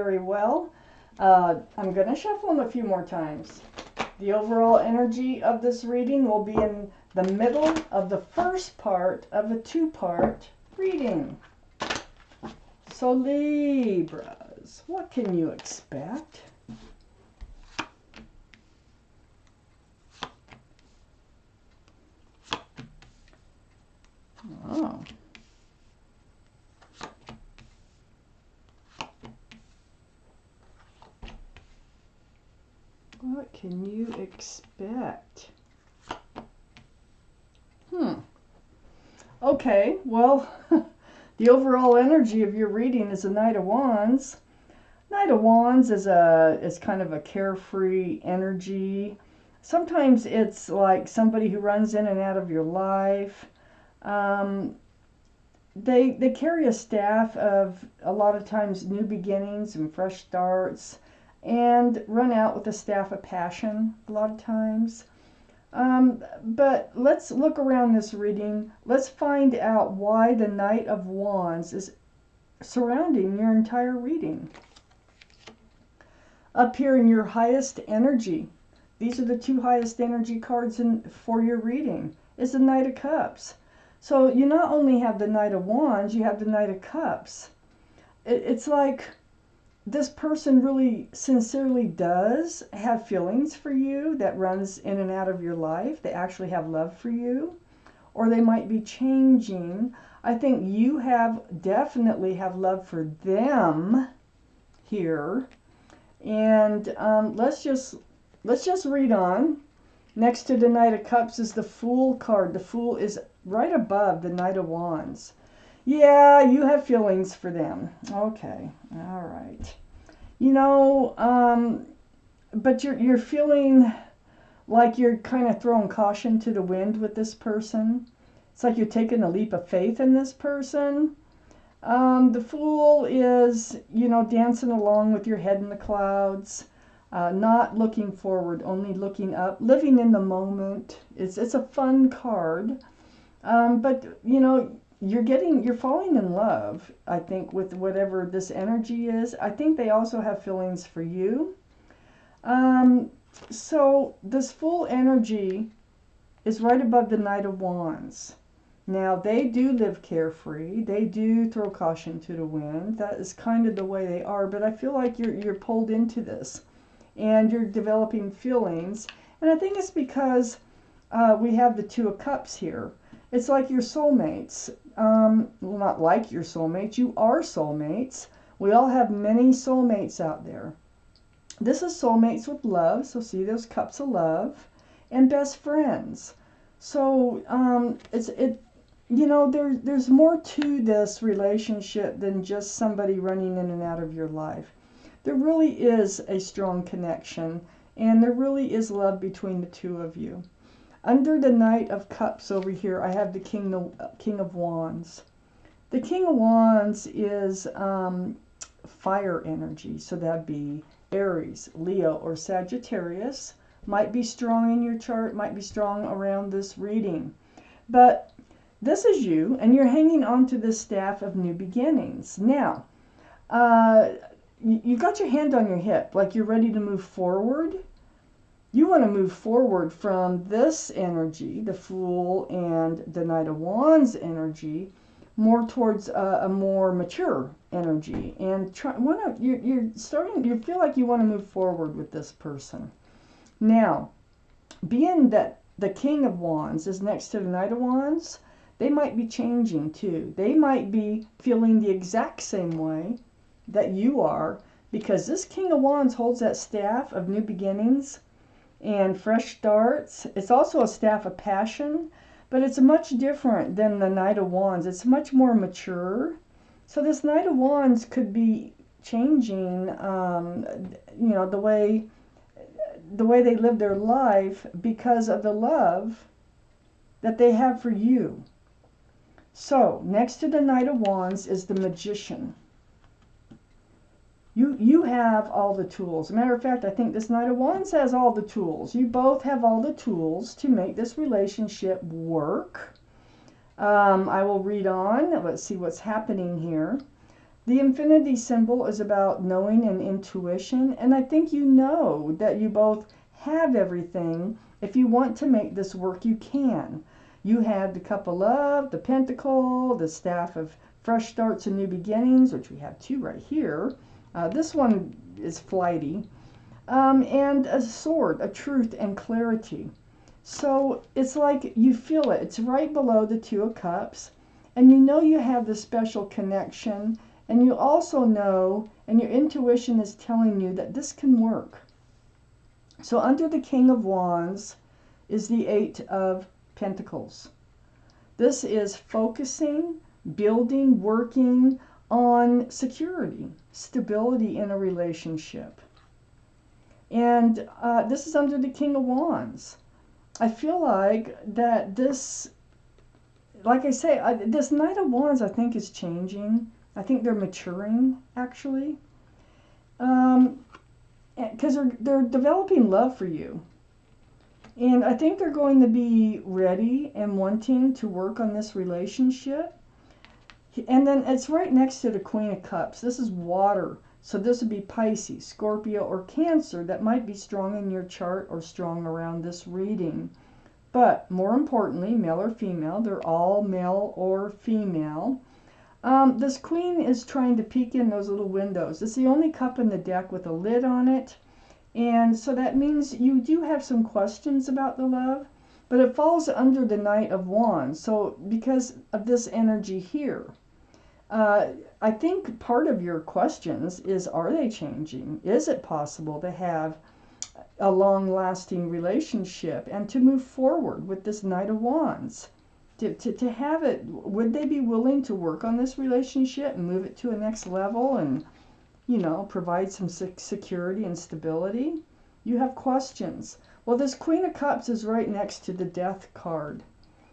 very well. I'm going to shuffle them a few more times. The overall energy of this reading will be in the middle of the first part of a two-part reading. So Libras, what can you expect? Oh. What can you expect? Okay, well, the overall energy of your reading is a Knight of Wands. Knight of Wands is kind of a carefree energy. Sometimes it's like somebody who runs in and out of your life. They carry a staff of, a lot of times, new beginnings and fresh starts, and run out with a staff of passion a lot of times. But let's look around this reading. Let's find out why the Knight of Wands is surrounding your entire reading. Up here in your highest energy, these are the two highest energy cards for your reading, is the Knight of Cups. So you not only have the Knight of Wands, you have the Knight of Cups. It's like this person really sincerely does have feelings for you that runs in and out of your life. They actually have love for you, or they might be changing. I think you definitely have love for them here. And let's just read on. Next to the Knight of Cups is the Fool card. The Fool is right above the Knight of Wands. Yeah, you have feelings for them. Okay, all right. You know, but you're feeling like you're kind of throwing caution to the wind with this person. It's like you're taking a leap of faith in this person. The Fool is, you know, dancing along with your head in the clouds, not looking forward, only looking up, living in the moment. It's a fun card, but you know, you're falling in love, I think, with whatever this energy is. I think they also have feelings for you. So this Fool energy is right above the Knight of Wands. Now, they do live carefree. They do throw caution to the wind. That is kind of the way they are. But I feel like you're pulled into this, and you're developing feelings. And I think it's because we have the Two of Cups here. It's like your soulmates. Well, not like your soulmates. You are soulmates. We all have many soulmates out there. This is soulmates with love. So see those cups of love, and best friends. So you know, there's more to this relationship than just somebody running in and out of your life. There really is a strong connection, and there really is love between the two of you. Under the Knight of Cups over here, I have the King of Wands. The King of Wands is fire energy, so that'd be Aries, Leo, or Sagittarius. Might be strong in your chart, might be strong around this reading. But this is you, and you're hanging on to this staff of new beginnings. Now, you got your hand on your hip, like you're ready to move forward. You want to move forward from this energy, the Fool and the Knight of Wands energy, more towards a more mature energy. And you feel like you want to move forward with this person. Now, being that the King of Wands is next to the Knight of Wands, they might be changing too. They might be feeling the exact same way that you are, because this King of Wands holds that staff of new beginnings and fresh starts. It's also a staff of passion, but it's much different than the Knight of Wands. It's much more mature. So this Knight of Wands could be changing, you know, the way they live their life because of the love that they have for you. So, next to the Knight of Wands is the Magician. You have all the tools. As a matter of fact, I think this Knight of Wands has all the tools. You both have all the tools to make this relationship work. I will read on. Let's see what's happening here. The infinity symbol is about knowing and intuition, and I think you know that you both have everything. If you want to make this work, you can. You have the cup of love, the pentacle, the staff of fresh starts and new beginnings, which we have two right here. This one is flighty. And a sword, a truth and clarity. So it's like you feel it. It's right below the Two of Cups. And you know you have this special connection. And you also know, and your intuition is telling you that this can work. So under the King of Wands is the Eight of Pentacles. This is focusing, building, working on security, stability in a relationship. And this is under the King of Wands. I feel like that this, like I say, this Knight of Wands I think is changing. I think they're maturing, actually. Because they're developing love for you. And I think they're going to be ready and wanting to work on this relationship. And then it's right next to the Queen of Cups. This is water. So this would be Pisces, Scorpio, or Cancer that might be strong in your chart or strong around this reading. But more importantly, male or female, they're all male or female. This Queen is trying to peek in those little windows. It's the only cup in the deck with a lid on it. And so that means you do have some questions about the love, but it falls under the Knight of Wands. So because of this energy here, I think part of your questions is, are they changing? Is it possible to have a long-lasting relationship and to move forward with this Knight of Wands? To have it, would they be willing to work on this relationship and move it to a next level and, you know, provide some security and stability? You have questions. Well, this Queen of Cups is right next to the Death card.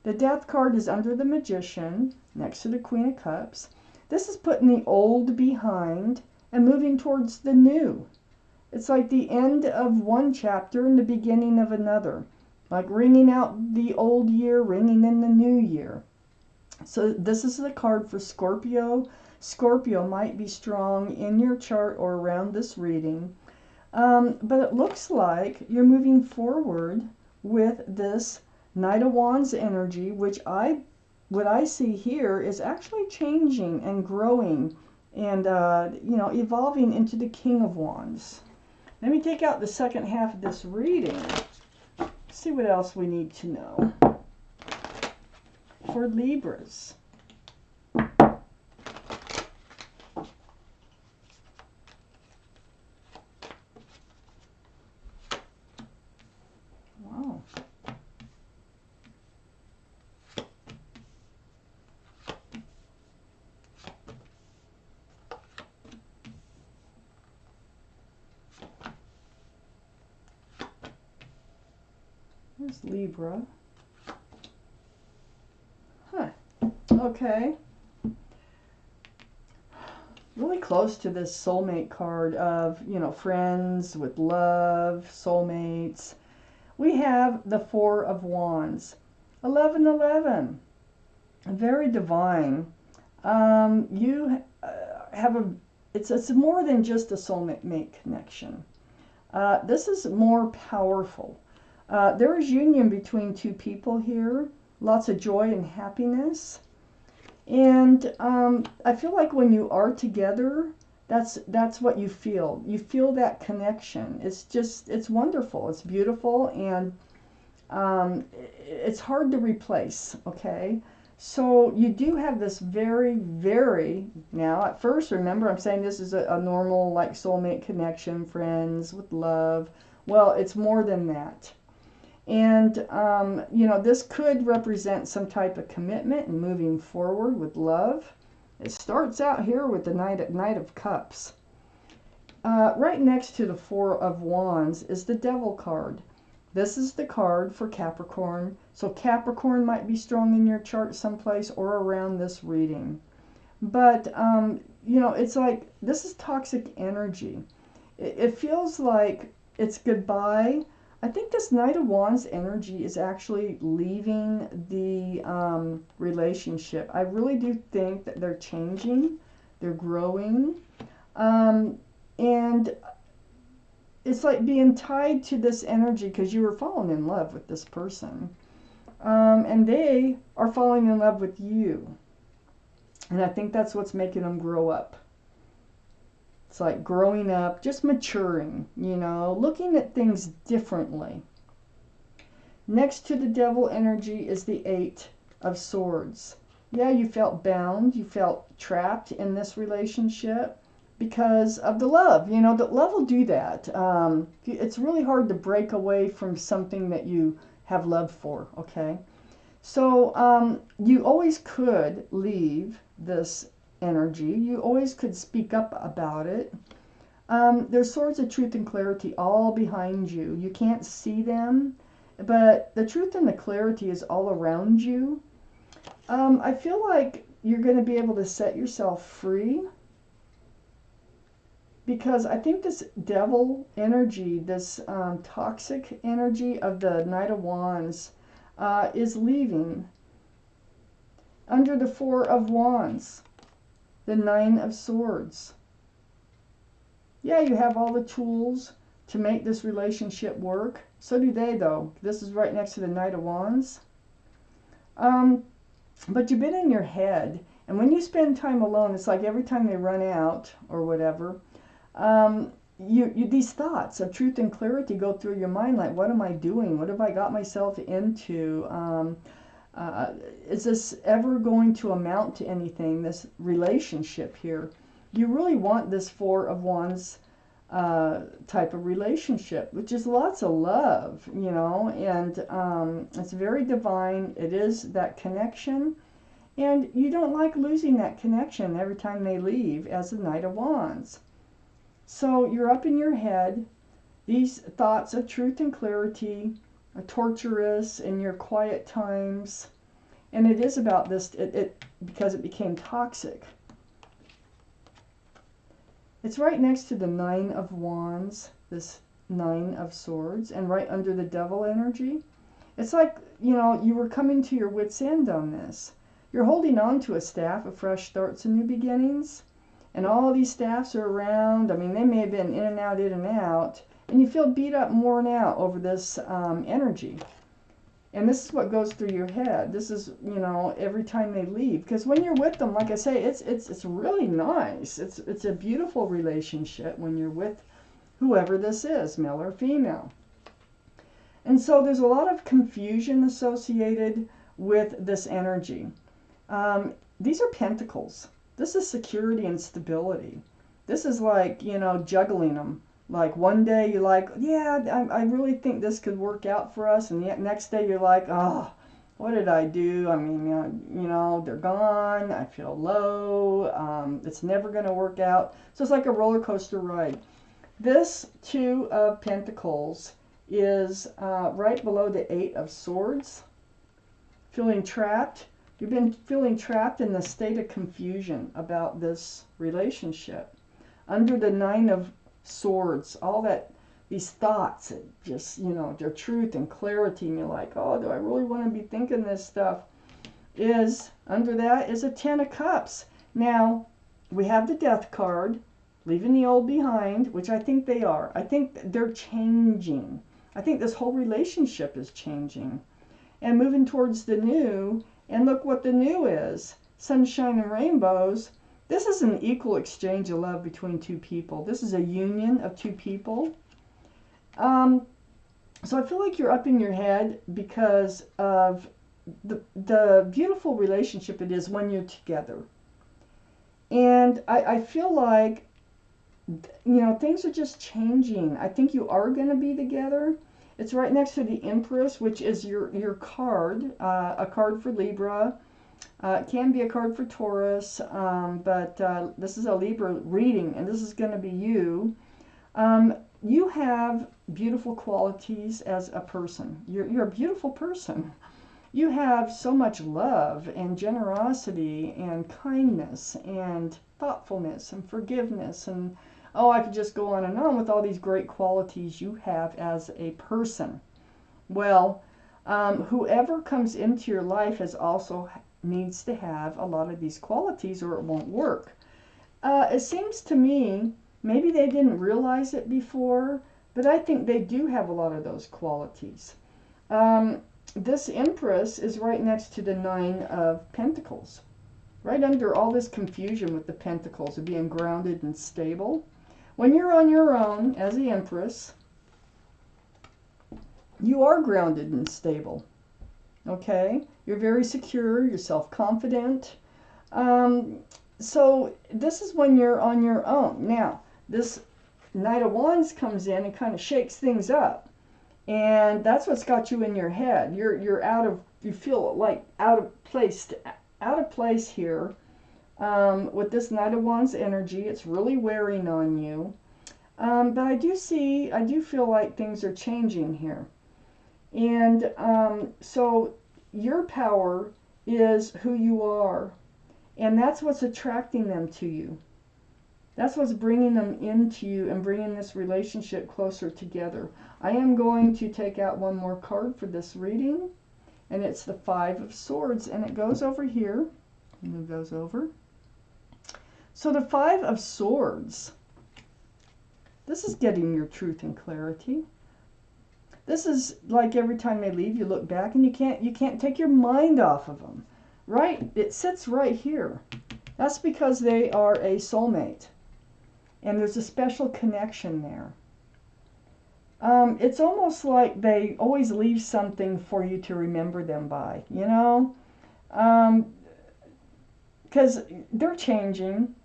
The Death card is under the Magician, next to the Queen of Cups. This is putting the old behind and moving towards the new. It's like the end of one chapter and the beginning of another. Like ringing out the old year, ringing in the new year. So this is the card for Scorpio. Scorpio might be strong in your chart or around this reading. But it looks like you're moving forward with this Knight of Wands energy, which what I see here is actually changing and growing and you know, evolving into the King of Wands. Let me take out the second half of this reading. See what else we need to know for Libras. Wow. There's Libra. Huh. Okay. Really close to this soulmate card of, you know, friends with love, soulmates. We have the Four of Wands. 1111. Very divine. You have it's more than just a soulmate connection. This is more powerful. There is union between two people here, lots of joy and happiness. And I feel like when you are together, that's what you feel. You feel that connection. It's wonderful. It's beautiful, and it's hard to replace, okay? So you do have this very, very, now at first, remember I'm saying this is a normal like soulmate connection, friends with love. Well, it's more than that. And, you know, this could represent some type of commitment and moving forward with love. It starts out here with the Knight of Cups. Right next to the Four of Wands is the Devil card. This is the card for Capricorn. So Capricorn might be strong in your chart someplace or around this reading. But, you know, it's like this is toxic energy. It feels like it's goodbye. I think this Knight of Wands energy is actually leaving the relationship. I really do think that they're changing. They're growing. And it's like being tied to this energy because you were falling in love with this person. And they are falling in love with you. And I think that's what's making them grow up. It's like growing up, just maturing, you know, looking at things differently. Next to the devil energy is the Eight of Swords. Yeah, you felt bound, you felt trapped in this relationship because of the love. You know, the love will do that. It's really hard to break away from something that you have love for, okay? So you always could leave this energy. You always could speak up about it. There's swords of truth and clarity all behind you. You can't see them, but the truth and the clarity is all around you. I feel like you're going to be able to set yourself free because I think this devil energy, this toxic energy of the Knight of Wands is leaving. Under the Four of Wands, the Nine of Swords. Yeah, you have all the tools to make this relationship work. So do they, though. This is right next to the Knight of Wands. But you've been in your head. And when you spend time alone, it's like every time they run out or whatever, these thoughts of truth and clarity go through your mind. Like, what am I doing? What have I got myself into? Is this ever going to amount to anything, this relationship here? You really want this Four of Wands type of relationship, which is lots of love, you know, and it's very divine. It is that connection, and you don't like losing that connection every time they leave as the Knight of Wands. So you're up in your head. These thoughts of truth and clarity are torturous in your quiet times, and it is about this because it became toxic. It's right next to the Nine of Wands, this Nine of Swords, and right under the devil energy. It's like, you know, you were coming to your wit's end on this. You're holding on to a staff of fresh starts and new beginnings, and all these staffs are around. I mean, they may have been in and out, and you feel beat up and worn out over this energy. And this is what goes through your head. This is, you know, every time they leave. Because when you're with them, like I say, it's really nice. It's a beautiful relationship when you're with whoever this is, male or female. And so there's a lot of confusion associated with this energy. These are pentacles. This is security and stability. This is like, you know, juggling them. Like one day you're like, yeah, I really think this could work out for us. And the next day you're like, oh, what did I do? I mean, you know, they're gone. I feel low. It's never going to work out. So it's like a roller coaster ride. This Two of Pentacles is right below the Eight of Swords. Feeling trapped. You've been feeling trapped in the state of confusion about this relationship. Under the Nine of Swords, all that, these thoughts, just, you know, their truth and clarity, and you're like, oh, do I really want to be thinking this stuff? Is under that is a Ten of Cups. Now, we have the Death card, leaving the old behind, which I think they are. I think they're changing. I think this whole relationship is changing and moving towards the new. And look what the new is. Sunshine and rainbows. This is an equal exchange of love between two people. This is a union of two people. So I feel like you're up in your head because of the beautiful relationship it is when you're together. And I feel like, you know, things are just changing. I think you are going to be together. It's right next to the Empress, which is your card, a card for Libra. It can be a card for Taurus, but this is a Libra reading, and this is going to be you. You have beautiful qualities as a person. You're a beautiful person. You have so much love and generosity and kindness and thoughtfulness and forgiveness. And, oh, I could just go on and on with all these great qualities you have as a person. Well, whoever comes into your life has also needs to have a lot of these qualities or it won't work. It seems to me, maybe they didn't realize it before, but I think they do have a lot of those qualities. This Empress is right next to the Nine of Pentacles, right under all this confusion with the Pentacles of being grounded and stable. When you're on your own as the Empress, you are grounded and stable. Okay? You're very secure, you're self-confident. So this is when you're on your own. Now, this Knight of Wands comes in and kind of shakes things up. And that's what's got you in your head. You're out of, you feel like out of place here with this Knight of Wands energy. It's really wearing on you. But I do feel like things are changing here. And so your power is who you are. And that's what's attracting them to you. That's what's bringing them into you and bringing this relationship closer together. I am going to take out one more card for this reading. And it's the Five of Swords. And it goes over here. And it goes over. So the Five of Swords. This is getting your truth and clarity. This is like every time they leave, you look back and you can't take your mind off of them. Right? It sits right here. That's because they are a soulmate. And there's a special connection there. It's almost like they always leave something for you to remember them by, you know? Because they're changing.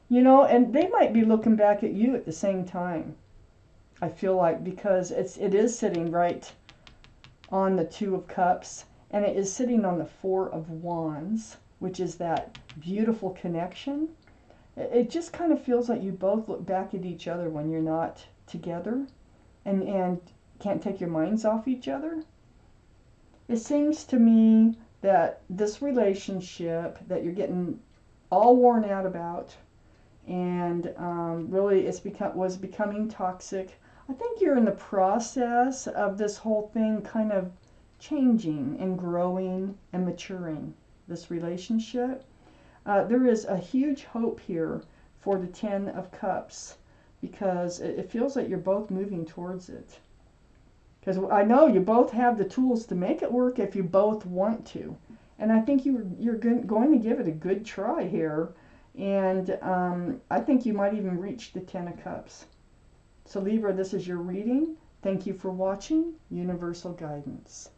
You know, and they might be looking back at you at the same time. I feel like, because it is sitting right on the Two of Cups. And it is sitting on the Four of Wands, which is that beautiful connection. It just kind of feels like you both look back at each other when you're not together and can't take your minds off each other. It seems to me that this relationship that you're getting all worn out about and really was becoming toxic. I think you're in the process of this whole thing kind of changing and growing and maturing, this relationship. There is a huge hope here for the Ten of Cups, because it feels like you're both moving towards it. Because I know you both have the tools to make it work if you both want to. And I think you're going to give it a good try here. And I think you might even reach the Ten of Cups. So Libra, this is your reading. Thank you for watching. Universal Guidance.